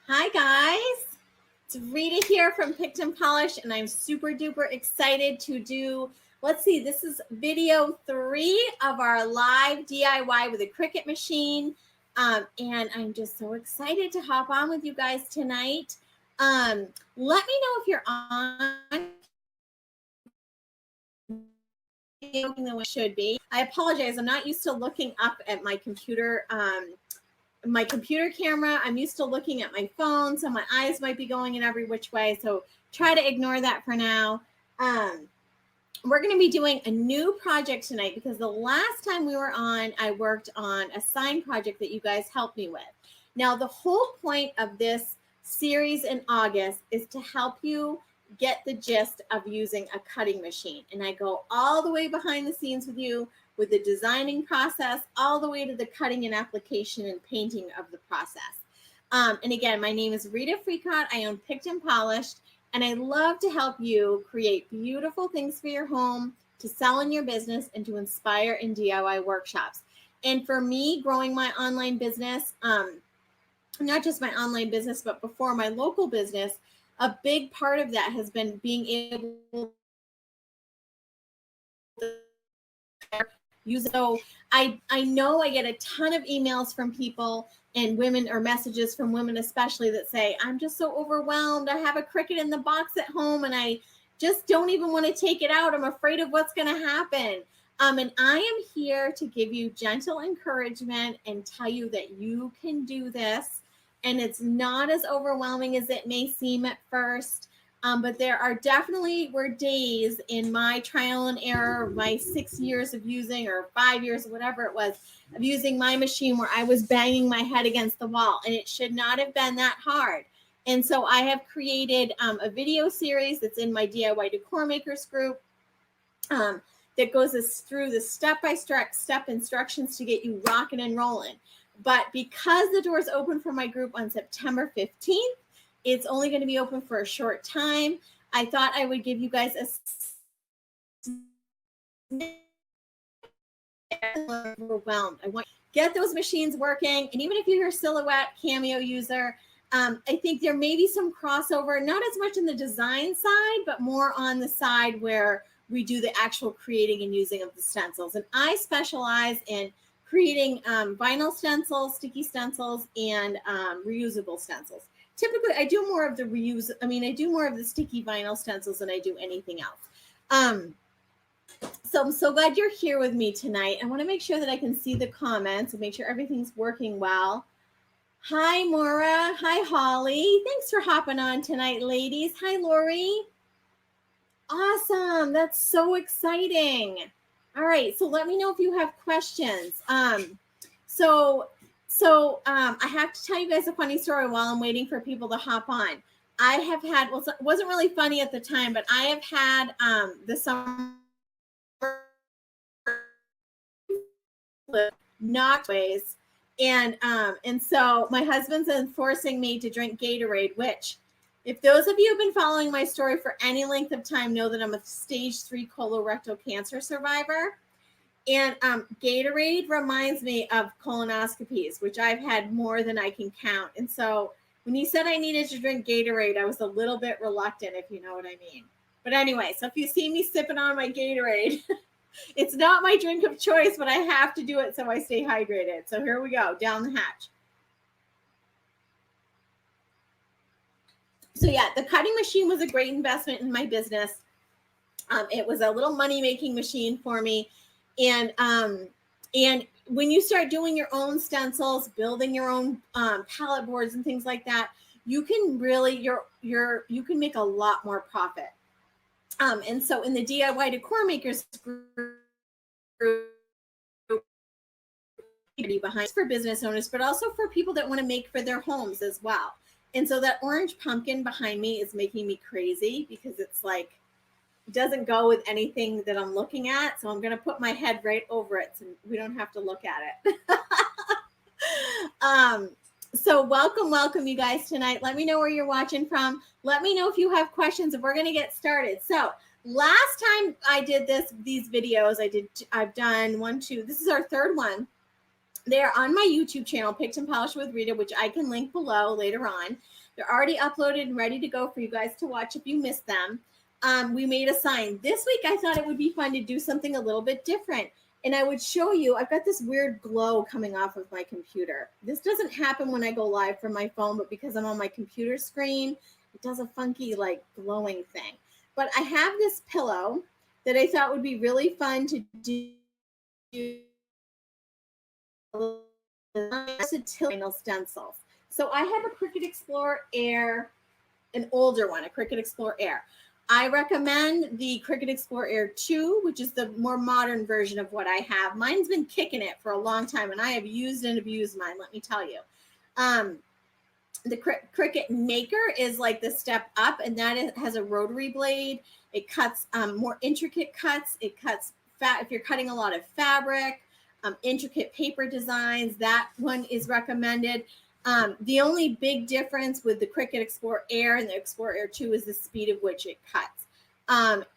Hi guys, it's Rita here from Picked and Polished, and I'm super duper excited to do, let's see, this is video 3 of our live DIY with a Cricut machine. And I'm just so excited to hop on with you guys tonight. Let me know if you're on the way it should be. I apologize, I'm not used to looking up at my computer camera. I'm used to looking at my phone, so my eyes might be going in every which way. So try to ignore that for now. We're going to be doing a new project tonight because the last time we were on, I worked on a sign project that you guys helped me with. Now, the whole point of this series in August is to help you get the gist of using a cutting machine. And I go all the way behind the scenes with you with the designing process, all the way to the cutting and application and painting of the process. And again, my name is Reta Freecott. I own Picked and Polished, and I love to help you create beautiful things for your home, to sell in your business, and to inspire in DIY workshops. And for me, growing my online business, not just my online business, but before my local business, a big part of that has been being able to use it. So I know I get a ton of emails from people and women, or messages from women especially, that say, I'm just so overwhelmed. I have a Cricut in the box at home and I just don't even want to take it out. I'm afraid of what's going to happen. And I am here to give you gentle encouragement and tell you that you can do this. And it's not as overwhelming as it may seem at first. But there are definitely were days in my trial and error, my 6 years of using, or 5 years, whatever it was, of using my machine, where I was banging my head against the wall, and it should not have been that hard. And so I have created a video series that's in my DIY Decor Makers group that goes through the step-by-step instructions to get you rocking and rolling. But because the doors open for my group on September 15th, it's only going to be open for a short time. I thought I would give you guys a overwhelmed. I want to get those machines working. And even if you're a Silhouette Cameo user, I think there may be some crossover, not as much in the design side, but more on the side where we do the actual creating and using of the stencils. And I specialize in creating vinyl stencils, sticky stencils, and reusable stencils. Typically, I do more of the I do more of the sticky vinyl stencils than I do anything else. So I'm so glad you're here with me tonight. I want to make sure that I can see the comments and make sure everything's working well. Hi, Maura. Hi, Holly. Thanks for hopping on tonight, ladies. Hi, Lori. Awesome. That's so exciting. All right. So let me know if you have questions. I have to tell you guys a funny story while I'm waiting for people to hop on. I have had, well, it wasn't really funny at the time, but I have had the summer knockways. And so my husband's enforcing me to drink Gatorade, which, if those of you who've been following my story for any length of time, know that I'm a stage 3 colorectal cancer survivor. And Gatorade reminds me of colonoscopies, which I've had more than I can count. And so when he said I needed to drink Gatorade, I was a little bit reluctant, if you know what I mean. But anyway, so if you see me sipping on my Gatorade, it's not my drink of choice, but I have to do it so I stay hydrated. So here we go, down the hatch. So yeah, the cutting machine was a great investment in my business. It was a little money-making machine for me. And when you start doing your own stencils, building your own palette boards and things like that, you can really, you can make a lot more profit. And so in the DIY Decor Makers group, behind for business owners, but also for people that want to make for their homes as well. And so that orange pumpkin behind me is making me crazy because it's like, it doesn't go with anything that I'm looking at. So I'm going to put my head right over it so we don't have to look at it. So welcome you guys tonight. Let me know where you're watching from. Let me know if you have questions, and we're going to get started. So last time I did these videos, I've done 1, 2, this is our third one. They're on my YouTube channel, Picked and Polished with Reta, which I can link below later on. They're already uploaded and ready to go for you guys to watch if you missed them. We made a sign. This week, I thought it would be fun to do something a little bit different. And I would show you, I've got this weird glow coming off of my computer. This doesn't happen when I go live from my phone, but because I'm on my computer screen, it does a funky, like, glowing thing. But I have this pillow that I thought would be really fun to do stencils. So I have a Cricut Explorer Air, an older one, a Cricut Explorer Air. I recommend the Cricut Explorer Air 2, which is the more modern version of what I have. Mine's been kicking it for a long time, and I have used and abused mine, let me tell you. The Cricut Maker is like the step up, and that has a rotary blade. It cuts more intricate cuts. It cuts fat if you're cutting a lot of fabric, intricate paper designs. That one is recommended. The only big difference with the Cricut Explorer Air and the Explorer Air 2 is the speed of which it cuts.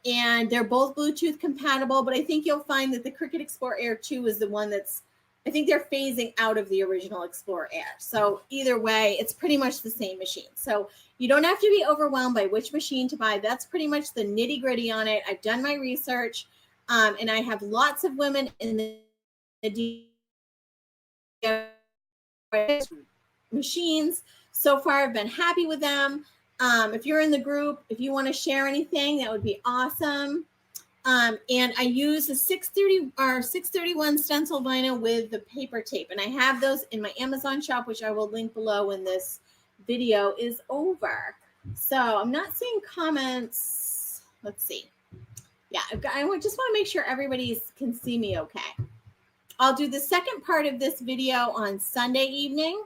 And they're both Bluetooth compatible, but I think you'll find that the Cricut Explorer Air 2 is the one that's, I think they're phasing out of the original Explorer Air. So either way, it's pretty much the same machine. So you don't have to be overwhelmed by which machine to buy. That's pretty much the nitty gritty on it. I've done my research, and I have lots of women in the machines. So far, I've been happy with them. If you're in the group, if you want to share anything, that would be awesome. And I use a 630 or 631 stencil vinyl with the paper tape. And I have those in my Amazon shop, which I will link below when this video is over. So I'm not seeing comments. Let's see. Yeah, I just want to make sure everybody can see me okay. I'll do the second part of this video on Sunday evening.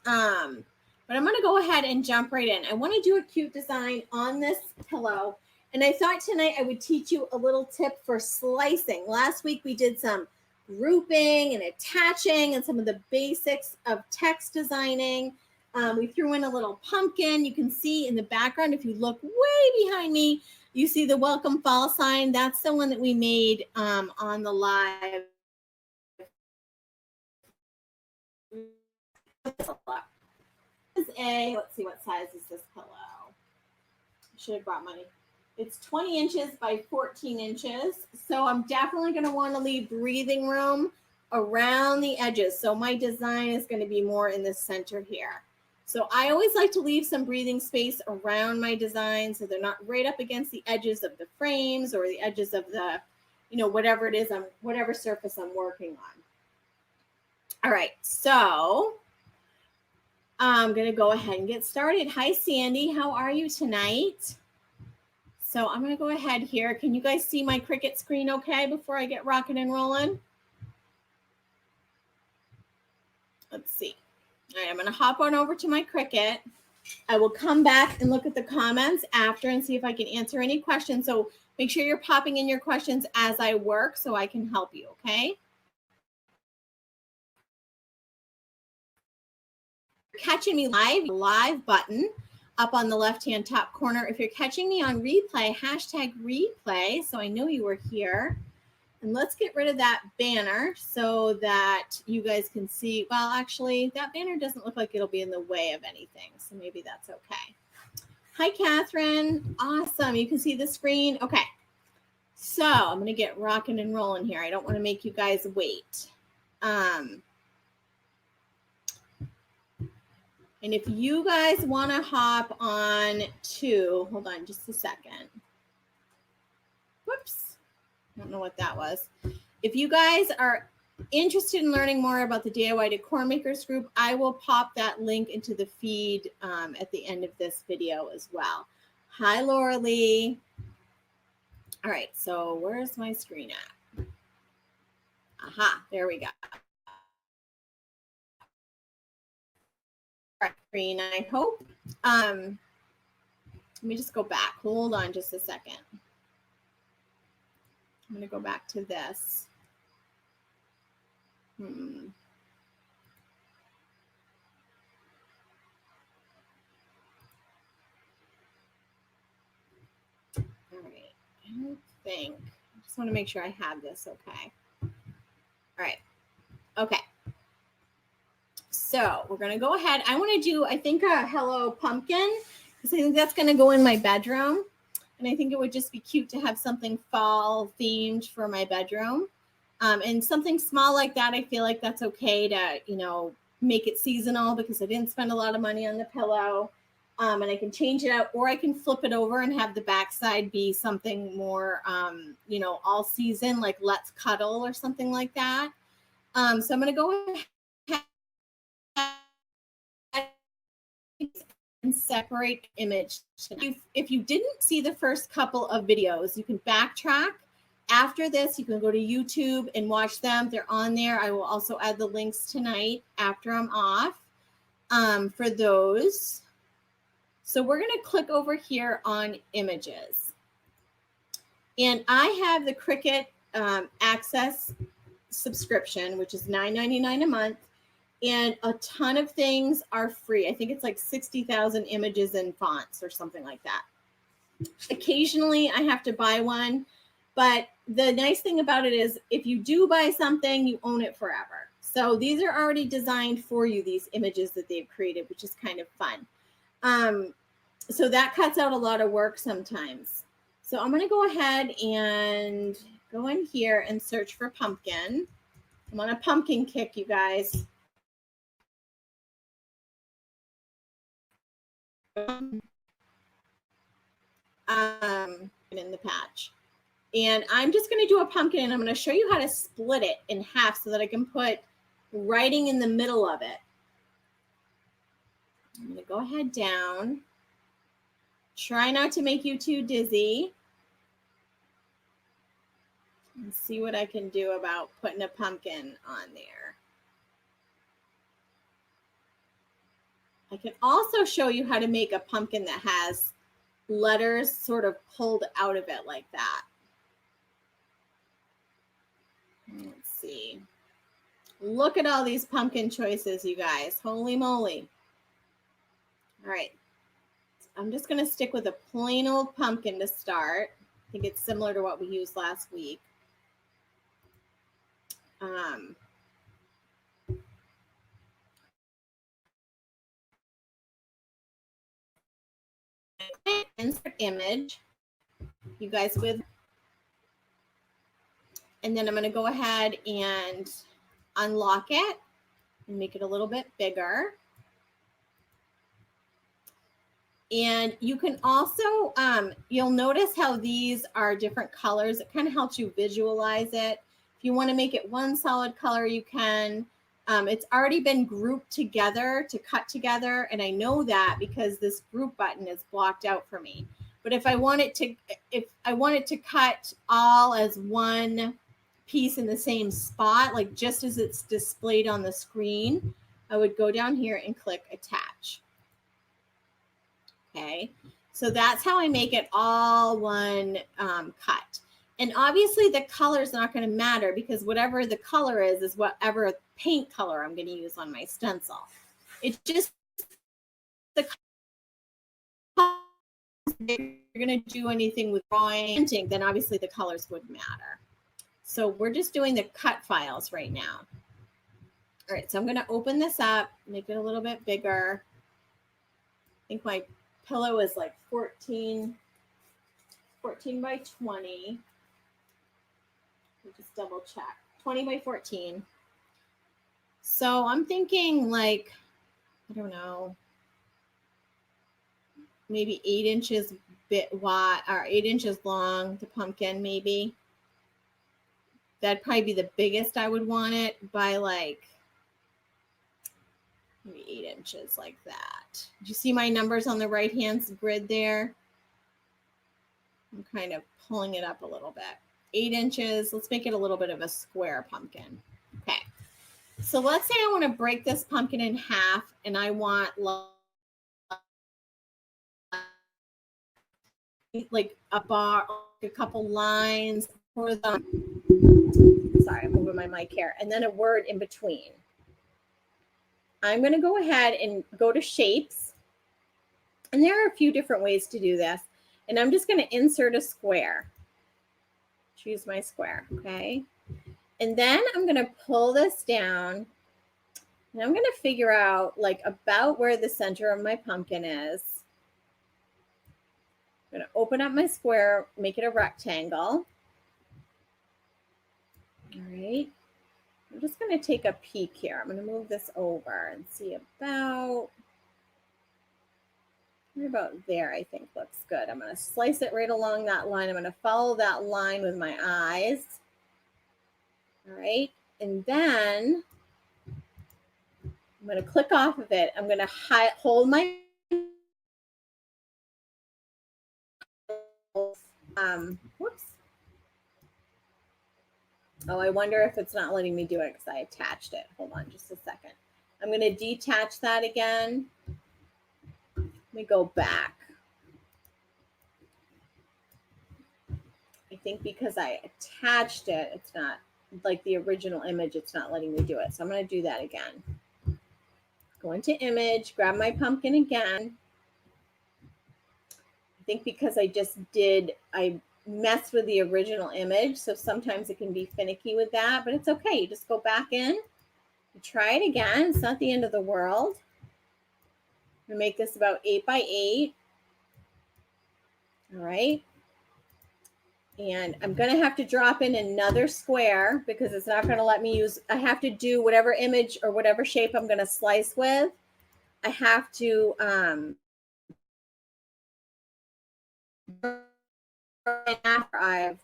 But I'm going to go ahead and jump right in. I want to do a cute design on this pillow. And I thought tonight I would teach you a little tip for slicing. Last week we did some grouping and attaching and some of the basics of text designing. We threw in a little pumpkin. You can see in the background, if you look way behind me, you see the welcome fall sign. That's the one that we made on the live. Let's see, what size is this pillow? I should have brought money. It's 20 inches by 14 inches. So I'm definitely going to want to leave breathing room around the edges. So my design is going to be more in the center here. So I always like to leave some breathing space around my design so they're not right up against the edges of the frames or the edges of the, whatever it is, whatever surface I'm working on. All right, so I'm going to go ahead and get started. Hi, Sandy. How are you tonight? So I'm going to go ahead here. Can you guys see my Cricut screen okay before I get rocking and rolling? Let's see. All right, I'm going to hop on over to my Cricut. I will come back and look at the comments after and see if I can answer any questions. So make sure you're popping in your questions as I work so I can help you, okay? Catching me live button up on the left-hand top corner. If you're catching me on replay, hashtag replay, so I know you were here. And let's get rid of that banner so that you guys can see. Well, actually, that banner doesn't look like it'll be in the way of anything, so maybe that's okay. Hi, Catherine. Awesome. You can see the screen. Okay. So I'm going to get rocking and rolling here. I don't want to make you guys wait. And if you guys want to hop on to, hold on just a second. Whoops. I don't know what that was. If you guys are interested in learning more about the DIY Decor Makers group, I will pop that link into the feed at the end of this video as well. Hi, Laura Lee. All right, so where's my screen at? Aha, there we go. Screen, I hope. Let me just go back. Hold on just a second. I'm going to go back to this. All right. I don't think. I just want to make sure I have this okay. All right. Okay. So we're going to go ahead. I want to do, I think, a Hello Pumpkin, because I think that's going to go in my bedroom. And I think it would just be cute to have something fall themed for my bedroom. And something small like that, I feel like that's okay to, you know, make it seasonal, because I didn't spend a lot of money on the pillow. And I can change it out, or I can flip it over and have the backside be something more, you know, all season, like Let's Cuddle or something like that. So I'm going to go ahead and separate image. If you didn't see the first couple of videos, you can backtrack. After this, you can go to YouTube and watch them. They're on there. I will also add the links tonight after I'm off for those. So we're going to click over here on images. And I have the Cricut Access subscription, which is $9.99 a month. And a ton of things are free. I think it's like 60,000 images and fonts or something like that. Occasionally, I have to buy one. But the nice thing about it is if you do buy something, you own it forever. So these are already designed for you, these images that they've created, which is kind of fun. So that cuts out a lot of work sometimes. So I'm going to go ahead and go in here and search for pumpkin. I'm on a pumpkin kick, you guys. In the patch. And I'm just going to do a pumpkin, and I'm going to show you how to split it in half so that I can put writing in the middle of it. I'm going to go ahead down. Try not to make you too dizzy. And see what I can do about putting a pumpkin on there. I can also show you how to make a pumpkin that has letters sort of pulled out of it like that. Let's see. Look at all these pumpkin choices, you guys. Holy moly. All right. I'm just going to stick with a plain old pumpkin to start. I think it's similar to what we used last week. Insert image. You guys with? And then I'm going to go ahead and unlock it and make it a little bit bigger. And you can also, you'll notice how these are different colors. It kind of helps you visualize it. If you want to make it one solid color, you can. It's already been grouped together to cut together. And I know that because this group button is blocked out for me. But if I want it to cut all as one piece in the same spot, like just as it's displayed on the screen, I would go down here and click attach. Okay, so that's how I make it all one cut. And obviously the color is not going to matter because whatever the color is whatever paint color I'm going to use on my stencil. It's just the color. If you're going to do anything with drawing, printing, then obviously the colors would matter. So we're just doing the cut files right now. All right, so I'm going to open this up, make it a little bit bigger. I think my pillow is like 14 by 20. We'll just double check. 20 by 14. So I'm thinking like, I don't know, maybe 8 inches wide or 8 inches long, the pumpkin maybe. That'd probably be the biggest I would want it by like maybe 8 inches like that. Do you see my numbers on the right-hand grid there? I'm kind of pulling it up a little bit. 8 inches. Let's make it a little bit of a square pumpkin. Okay. So let's say I want to break this pumpkin in half and I want like a bar, a couple lines for them. Sorry, I'm moving my mic here. And then a word in between. I'm going to go ahead and go to shapes. And there are a few different ways to do this. And I'm just going to insert a square. Choose my square, okay? And then I'm going to pull this down and I'm going to figure out like about where the center of my pumpkin is. I'm going to open up my square, make it a rectangle. All right. I'm just going to take a peek here. I'm going to move this over and see about there, I think looks good. I'm going to slice it right along that line. I'm going to follow that line with my eyes. All right. And then I'm going to click off of it. I'm going to hold my whoops. Oh, I wonder if it's not letting me do it because I attached it. Hold on just a second. I'm going to detach that again. Let me go back. I think because I attached it, it's not like the original image. It's not letting me do it. So I'm going to do that again. Go into image, grab my pumpkin again. I think because I messed with the original image. So sometimes it can be finicky with that, but it's okay. You just go back in, try it again. It's not the end of the world. I'm going to make this about 8 by 8. All right. And I'm going to have to drop in another square because it's not going to let me use, I have to do whatever image or whatever shape I'm going to slice with. I have to, after I've,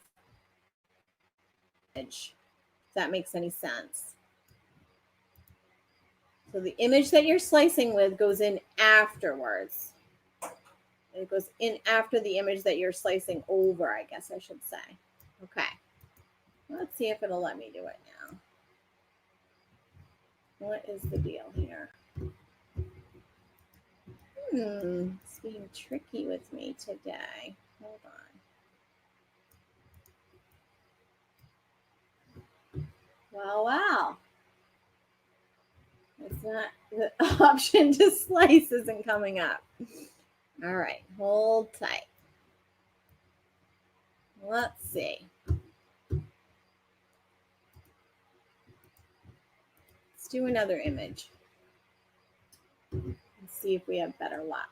if that makes any sense. So the image that you're slicing with goes in afterwards. It goes in after the image that you're slicing over, I guess I should say. Okay. Let's see if it'll let me do it now. What is the deal here? It's being tricky with me today. Hold on. Wow. It's not, the option to slice isn't coming up. All right, hold tight. Let's see. Let's do another image. Let's see if we have better luck.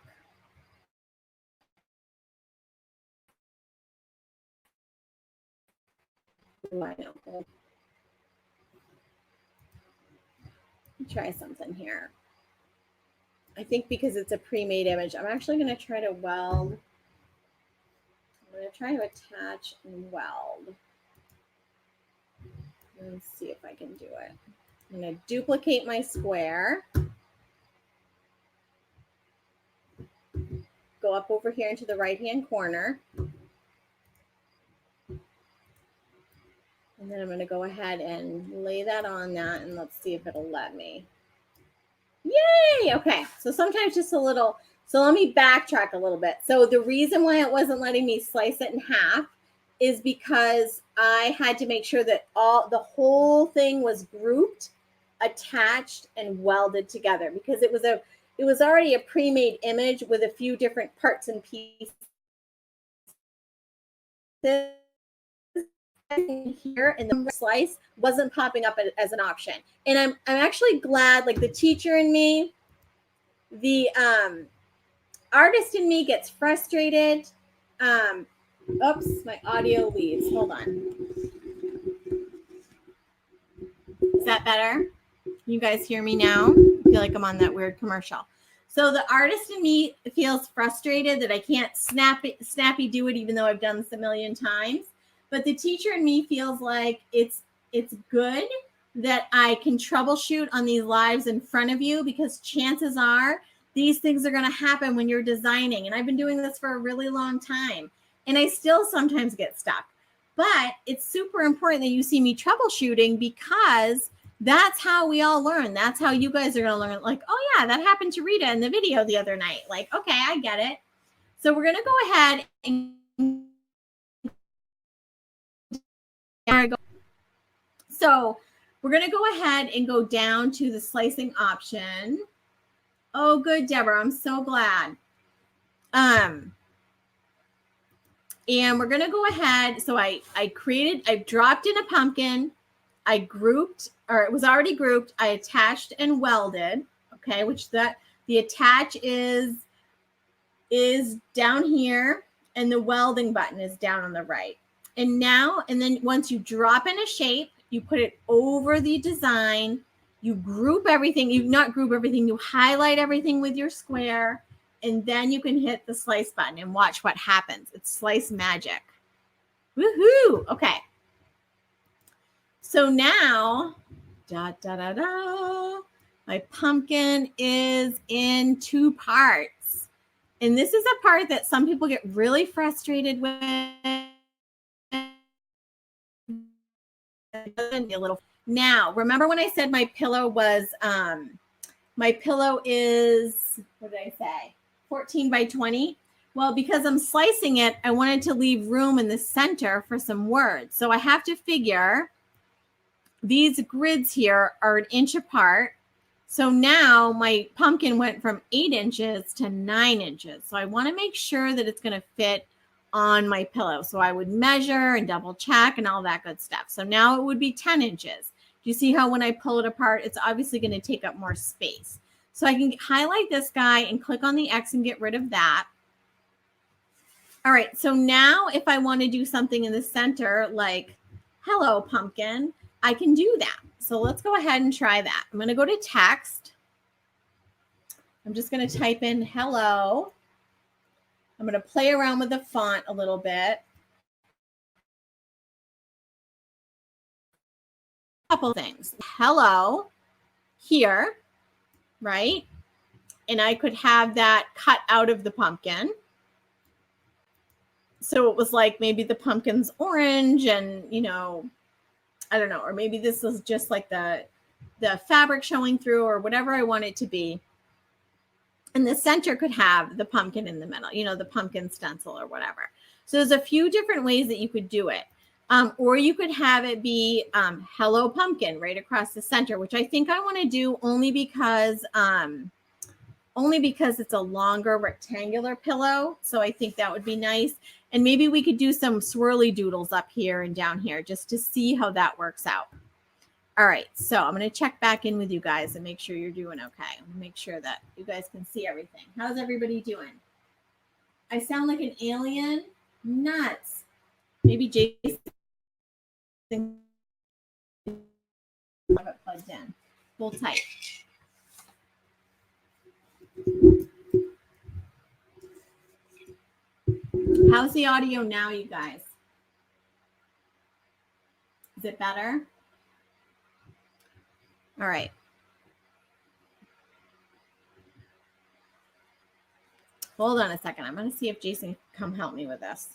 I know. Let me try something here. I think because it's a pre-made image, I'm actually going to try to weld. I'm going to try to attach and weld. Let's see if I can do it. I'm going to duplicate my square. Go up over here into the right-hand corner. And then I'm going to go ahead and lay that on that, and let's see if it'll let me. Yay! Okay, so sometimes just a little, so let me backtrack a little bit. So the reason why it wasn't letting me slice it in half is because I had to make sure that the whole thing was grouped, attached, and welded together because it was already a pre-made image with a few different parts and pieces. Here in the slice wasn't popping up as an option, and I'm actually glad. Like the teacher in me, the artist in me gets frustrated. Oops, my audio leaves. Hold on. Is that better? You guys hear me now? I feel like I'm on that weird commercial. So the artist in me feels frustrated that I can't snappy do it, even though I've done this a million times. But the teacher in me feels like it's good that I can troubleshoot on these lives in front of you because chances are these things are going to happen when you're designing. And I've been doing this for a really long time. And I still sometimes get stuck. But it's super important that you see me troubleshooting because that's how we all learn. That's how you guys are going to learn. Like, oh, yeah, that happened to Reta in the video the other night. Like, okay, I get it. So we're going to go ahead and so we're going to go ahead and go down to the slicing option. Oh, good, Deborah. I'm so glad. And we're going to go ahead. So I dropped in a pumpkin. I grouped, or it was already grouped. I attached and welded. Okay, which the attach is down here, and the welding button is down on the right. And then once you drop in a shape, you put it over the design. You group everything. You not group everything. You highlight everything with your square, and then you can hit the slice button and watch what happens. It's slice magic. Woohoo! Okay. So now, my pumpkin is in 2 parts. And this is a part that some people get really frustrated with. Now, remember when I said my pillow is, what did I say? 14 by 20. Well, because I'm slicing it, I wanted to leave room in the center for some words. So I have to figure these grids here are 1 inch apart. So now my pumpkin went from 8 inches to 9 inches. So I want to make sure that it's going to fit on my pillow. So I would measure and double check and all that good stuff. So now it would be 10 inches. Do you see how when I pull it apart, it's obviously going to take up more space. So I can highlight this guy and click on the X and get rid of that. All right, so now if I want to do something in the center like, hello, pumpkin, I can do that. So let's go ahead and try that. I'm going to go to text. I'm just going to type in hello. I'm going to play around with the font a little bit. Couple things. Hello here, right? And I could have that cut out of the pumpkin. So it was like maybe the pumpkin's orange and, you know, I don't know, or maybe this is just like the fabric showing through or whatever I want it to be. And the center could have the pumpkin in the middle, you know, the pumpkin stencil or whatever. So there's a few different ways that you could do it. Or you could have it be hello pumpkin right across the center, which I think I want to do only because it's a longer rectangular pillow. So I think that would be nice. And maybe we could do some swirly doodles up here and down here just to see how that works out. All right, so I'm going to check back in with you guys and make sure you're doing okay. I'm going to make sure that you guys can see everything. How's everybody doing? I sound like an alien? Nuts. Maybe Jason have it plugged in. Hold tight. How's the audio now, you guys? Is it better? All right. Hold on a second. I'm going to see if Jason can come help me with this.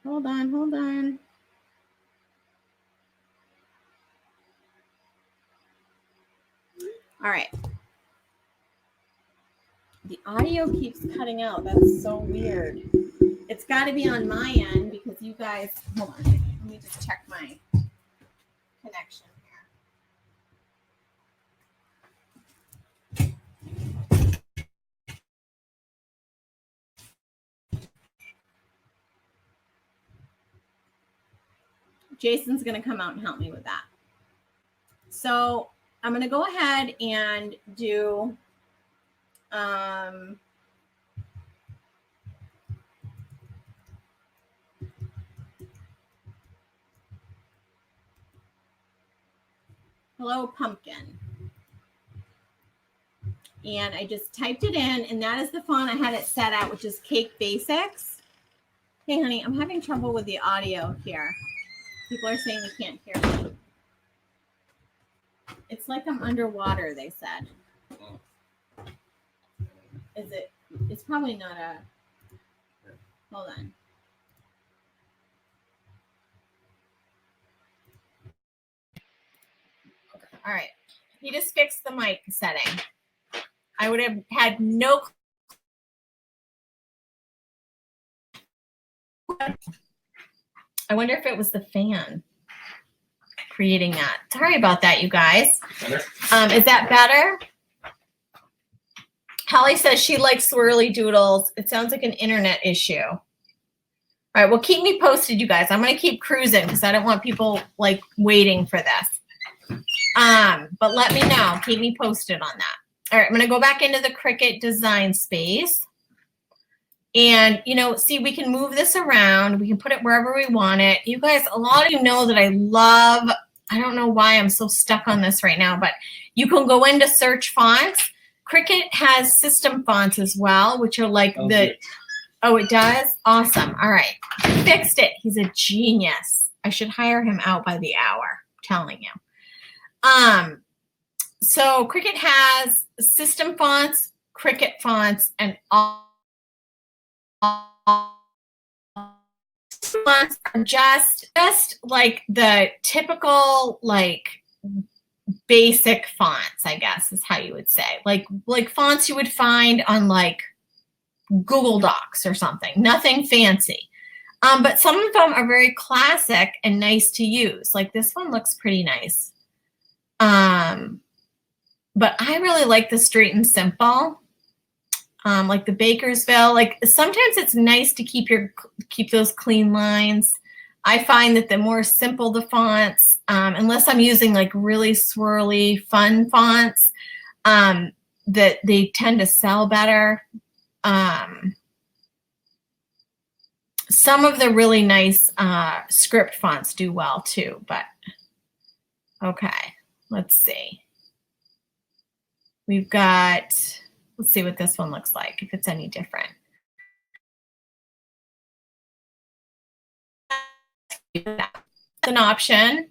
Hold on. All right. The audio keeps cutting out. That's so weird. It's got to be on my end because you guys, hold on. Let me just check my connection here. Jason's going to come out and help me with that. So I'm going to go ahead and do hello pumpkin. And I just typed it in, and that is the font I had it set at, which is Cake Basics. Hey, honey, I'm having trouble with the audio here. People are saying they can't hear me. It's like I'm underwater, they said. Is it? It's probably not a... Hold on. All right. He just fixed the mic setting. I would have had no... I wonder if it was the fan creating that. Sorry about that, you guys. Is that better? Holly says she likes swirly doodles. It sounds like an internet issue. All right, well, keep me posted, you guys. I'm going to keep cruising because I don't want people like waiting for this. But let me know. Keep me posted on that. All right, I'm going to go back into the Cricut design space. And, you know, see, we can move this around. We can put it wherever we want it. You guys, a lot of you know that I love, I don't know why I'm so stuck on this right now, but you can go into search fonts. Cricut has system fonts as well, which are like oh, it does? Awesome. All right. He fixed it. He's a genius. I should hire him out by the hour. I'm telling you. So Cricut has system fonts, Cricut fonts, and all fonts are just like the typical like basic fonts, I guess is how you would say. Like fonts you would find on like Google Docs or something. Nothing fancy. But some of them are very classic and nice to use. Like this one looks pretty nice. But I really like the Straight and Simple. Like the Bakersville. Like sometimes it's nice to keep those clean lines. I find that the more simple the fonts, unless I'm using like really swirly fun fonts, that they tend to sell better. Some of the really nice script fonts do well too, but okay, let's see. We've got, let's see what this one looks like, if it's any different. An option.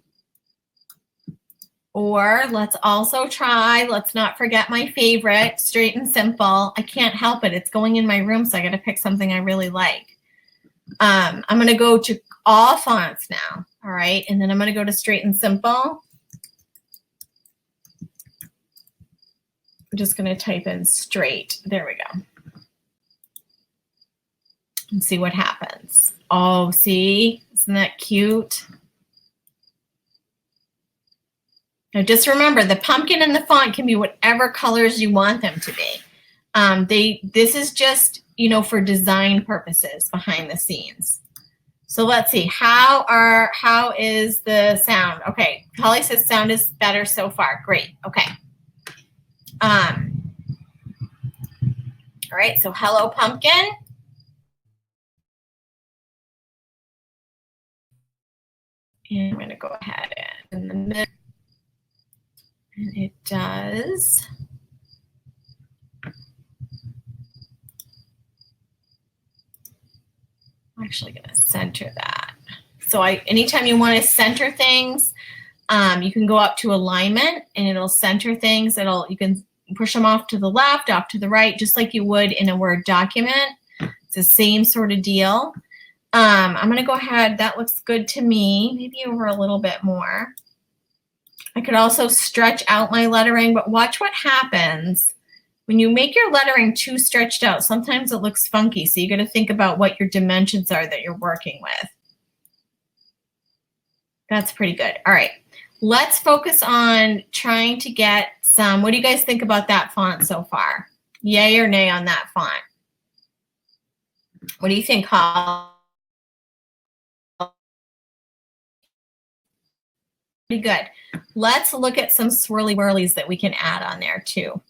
Or let's also try, let's not forget my favorite, Straight and Simple. I can't help it. It's going in my room, so I got to pick something I really like. I'm going to go to all fonts now. All right. And then I'm going to go to Straight and Simple. I'm just going to type in straight. There we go. And see what happens. Oh, see? Isn't that cute? Now just remember, the pumpkin and the font can be whatever colors you want them to be. This is just, you know, for design purposes behind the scenes. So let's see, how is the sound? Okay, Holly says sound is better so far. Great. Okay. All right, so hello pumpkin. And I'm going to go ahead and in the middle. And it does. I'm actually going to center that. So anytime you want to center things, you can go up to alignment and it'll center things. You can push them off to the left, off to the right, just like you would in a Word document. It's the same sort of deal. I'm going to go ahead. That looks good to me. Maybe over a little bit more. I could also stretch out my lettering, but watch what happens when you make your lettering too stretched out. Sometimes it looks funky, so you got to think about what your dimensions are that you're working with. That's pretty good. All right, let's focus on trying to get some. What do you guys think about that font so far? Yay or nay on that font? What do you think, Holly? Pretty good. Let's look at some swirly whirlies that we can add on there too.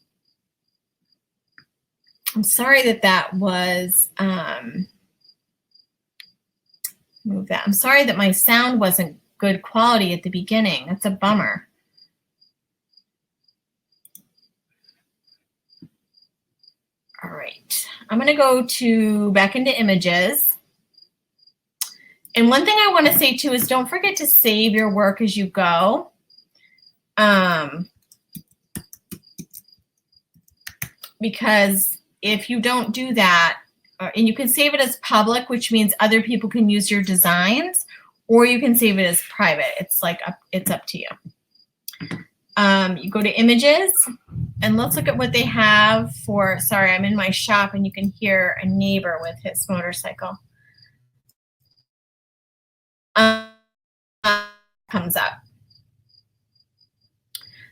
I'm sorry that was, move that. I'm sorry that my sound wasn't good quality at the beginning. That's a bummer. All right, I'm going to go back into images. And one thing I want to say too is don't forget to save your work as you go. Because if you don't do that, and you can save it as public, which means other people can use your designs, or you can save it as private. It's like it's up to you. You go to images, and let's look at what they have for. Sorry, I'm in my shop, and you can hear a neighbor with his motorcycle. Comes up.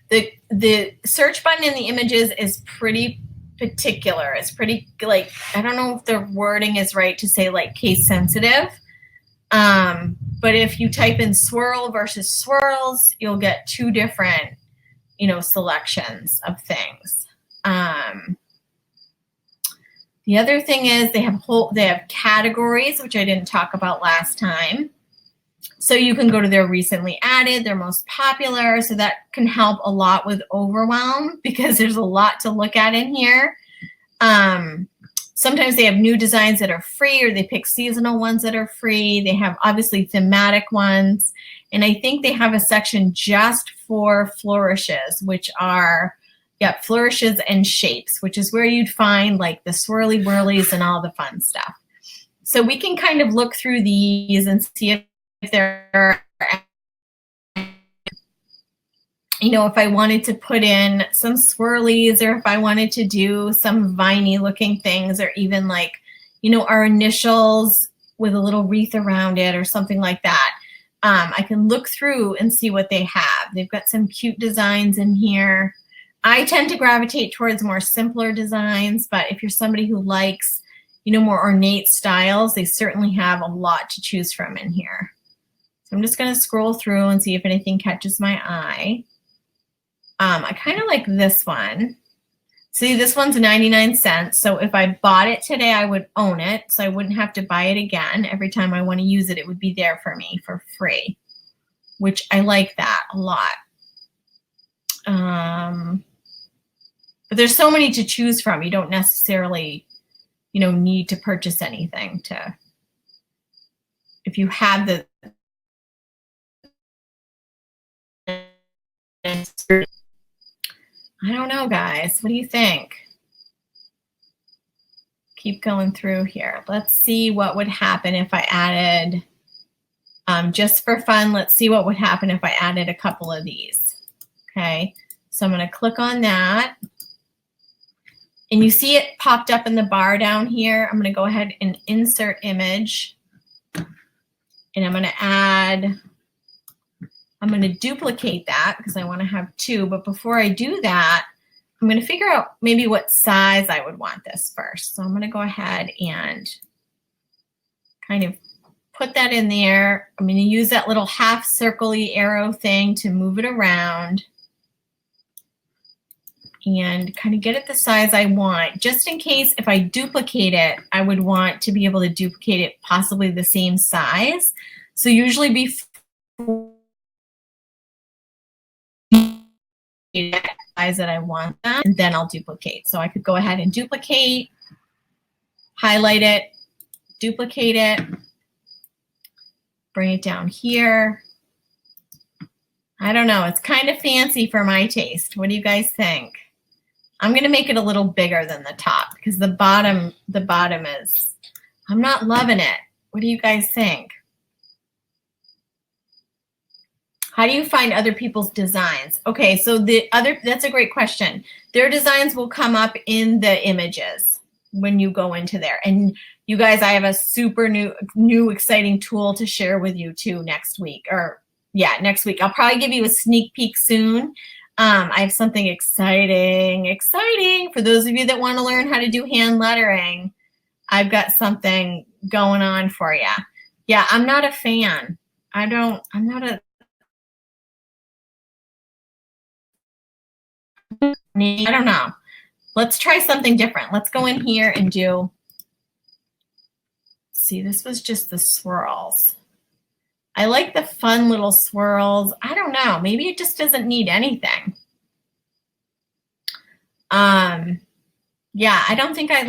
The search button in the images is pretty particular. It's pretty, like, I don't know if the wording is right to say like case sensitive. But if you type in swirl versus swirls, you'll get two different, you know, selections of things. The other thing is they have categories, which I didn't talk about last time. So you can go to their recently added, their most popular. So that can help a lot with overwhelm because there's a lot to look at in here. Sometimes they have new designs that are free, or they pick seasonal ones that are free. They have obviously thematic ones. And I think they have a section just for flourishes, which are, yeah, flourishes and shapes, which is where you'd find like the swirly whirlies and all the fun stuff. So we can kind of look through these and see if they're, you know, if I wanted to put in some swirlies, or if I wanted to do some viney looking things, or even like, you know, our initials with a little wreath around it or something like that. I can look through and see what they have. They've got some cute designs in here. I tend to gravitate towards more simpler designs, but if you're somebody who likes, you know, more ornate styles, they certainly have a lot to choose from in here. So I'm just going to scroll through and see if anything catches my eye. I kind of like this one. See, this one's 99 cents. So if I bought it today, I would own it. So I wouldn't have to buy it again. Every time I want to use it, it would be there for me for free, which I like that a lot. But there's so many to choose from. You don't necessarily, you know, need to purchase anything to, if you have the, I don't know, guys. What do you think? Keep going through here. Let's see what would happen if I added, just for fun, let's see what would happen if I added a couple of these. Okay, so I'm going to click on that. And you see it popped up in the bar down here. I'm going to go ahead and insert image. And I'm going to add, I'm going to duplicate that because I want to have two. But before I do that, I'm going to figure out maybe what size I would want this first. So I'm going to go ahead and kind of put that in there. I'm going to use that little half circle-y arrow thing to move it around and kind of get it the size I want. Just in case if I duplicate it, I would want to be able to duplicate it possibly the same size. So usually before size that I want that, and then I'll duplicate. So I could go ahead and duplicate, highlight it, duplicate it, bring it down here. I don't know. It's kind of fancy for my taste. What do you guys think? I'm going to make it a little bigger than the top because the bottom is, I'm not loving it. What do you guys think? How do you find other people's designs? Okay, so that's a great question. Their designs will come up in the images when you go into there. And you guys, I have a super new exciting tool to share with you too next week. Or yeah, next week. I'll probably give you a sneak peek soon. I have something exciting for those of you that want to learn how to do hand lettering. I've got something going on for you. Yeah, I'm not a fan. I'm not a, I don't know. Let's try something different. Let's go in here and do, see, this was just the swirls. I like the fun little swirls. I don't know. Maybe it just doesn't need anything. Yeah, I don't think I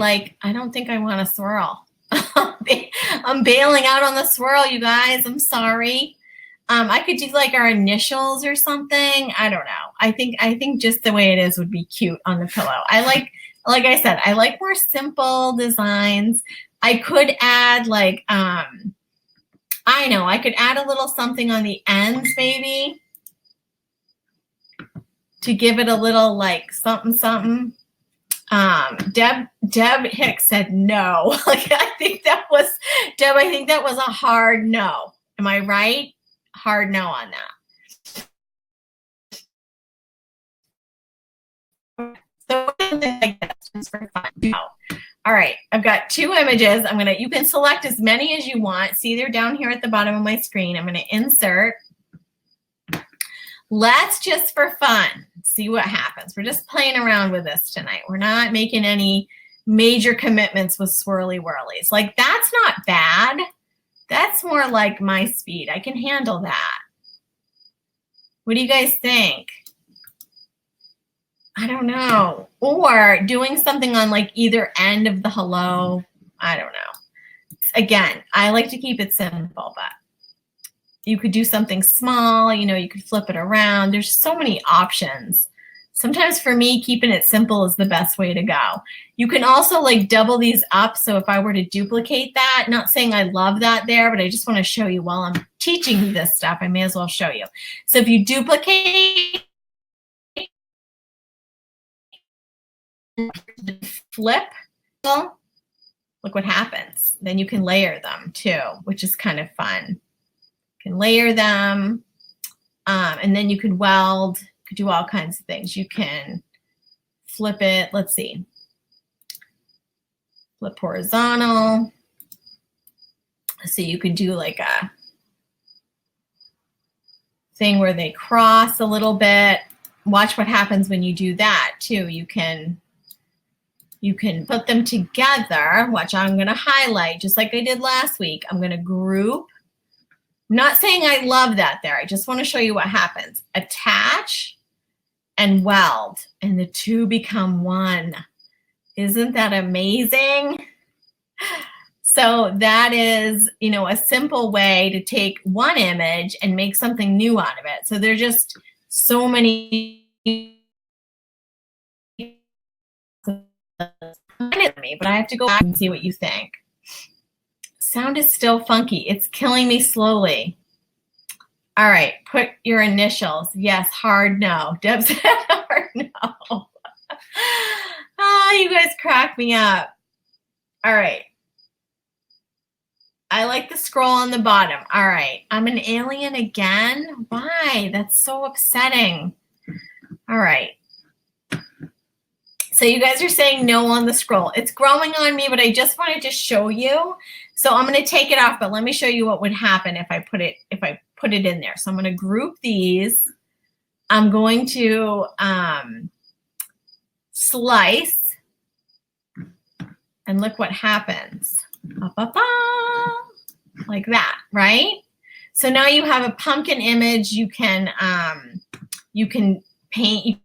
want a swirl. I'm bailing out on the swirl, you guys. I'm sorry. I could do like our initials or something. I don't know. I think just the way it is would be cute on the pillow. Like I said, I like more simple designs. I could add like, I know, I could add a little something on the ends maybe to give it a little like something. Deb Hicks said no. Like I think that was a hard no. Am I right? Hard no on that. So for fun. All right, I've got 2 images. You can select as many as you want. See, they're down here at the bottom of my screen. I'm gonna insert. Let's just for fun, see what happens. We're just playing around with this tonight. We're not making any major commitments with swirly whirlies. Like, that's not bad. That's more like my speed. I can handle that. What do you guys think? I don't know. Or doing something on like either end of the hello. I don't know. Again, I like to keep it simple, but you could do something small, you know, you could flip it around. There's so many options. Sometimes for me, keeping it simple is the best way to go. You can also like double these up. So if I were to duplicate that, not saying I love that there, but I just want to show you while I'm teaching you this stuff, I may as well show you. So if you duplicate, flip, look what happens. Then you can layer them too, which is kind of fun. You can layer them, and then you can weld. You could do all kinds of things. You can flip it. Let's see. Flip horizontal. So you could do like a thing where they cross a little bit. Watch what happens when you do that too. You can put them together. Watch, I'm going to highlight just like I did last week. I'm going to group. I'm not saying I love that there. I just want to show you what happens. Attach and weld, and the 2 become 1. Isn't that amazing? So that is, you know, a simple way to take one image and make something new out of it. So there's just so many. But I have to go back and see what you think. Sound is still funky. It's killing me slowly. All right, put your initials. Yes, hard no. Deb said hard no. Oh, you guys crack me up. All right. I like the scroll on the bottom. All right, I'm an alien again. Why? That's so upsetting. All right. So you guys are saying no on the scroll. It's growing on me, but I just wanted to show you. So I'm going to take it off, but let me show you what would happen if I put it in there. So I'm going to group these. I'm going to slice, and look what happens. Like that, right? So now you have a pumpkin image. You can paint.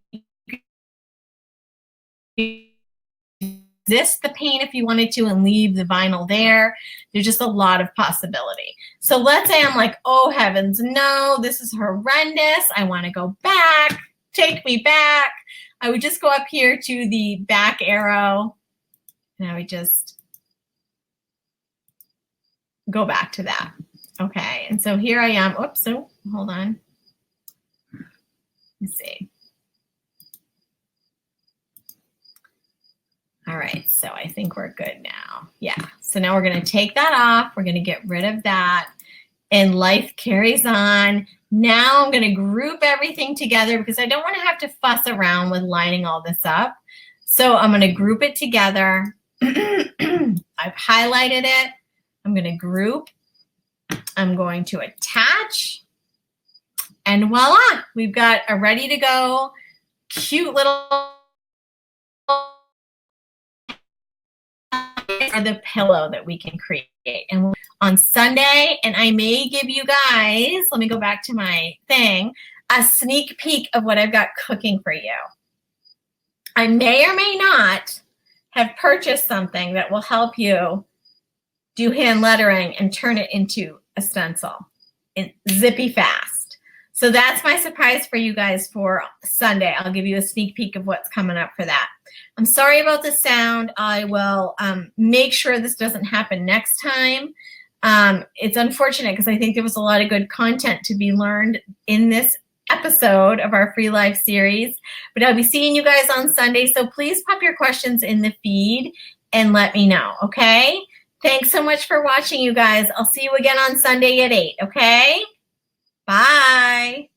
The paint if you wanted to and leave the vinyl there. There's just a lot of possibility. So let's say I'm like, oh heavens, no, this is horrendous. I want to go back. Take me back. I would just go up here to the back arrow, and I would just go back to that. Okay, and so here I am. Oops, so hold on. Let's see. All right, so I think we're good now. Yeah, so now we're going to take that off. We're going to get rid of that, and life carries on. Now I'm going to group everything together because I don't want to have to fuss around with lining all this up. So I'm going to group it together. I've highlighted it. I'm going to group. I'm going to attach. And voila, we've got a ready to go, cute little or the pillow that we can create. And on Sunday, and I may give you guys, let me go back to my thing, a sneak peek of what I've got cooking for you. I may or may not have purchased something that will help you do hand lettering and turn it into a stencil in zippy fast. So that's my surprise for you guys for Sunday. I'll give you a sneak peek of what's coming up for that. I'm sorry about the sound. I will make sure this doesn't happen next time. It's unfortunate because I think there was a lot of good content to be learned in this episode of our free live series. But I'll be seeing you guys on Sunday. So please pop your questions in the feed and let me know, okay? Thanks so much for watching, you guys. I'll see you again on Sunday at 8, okay? Bye.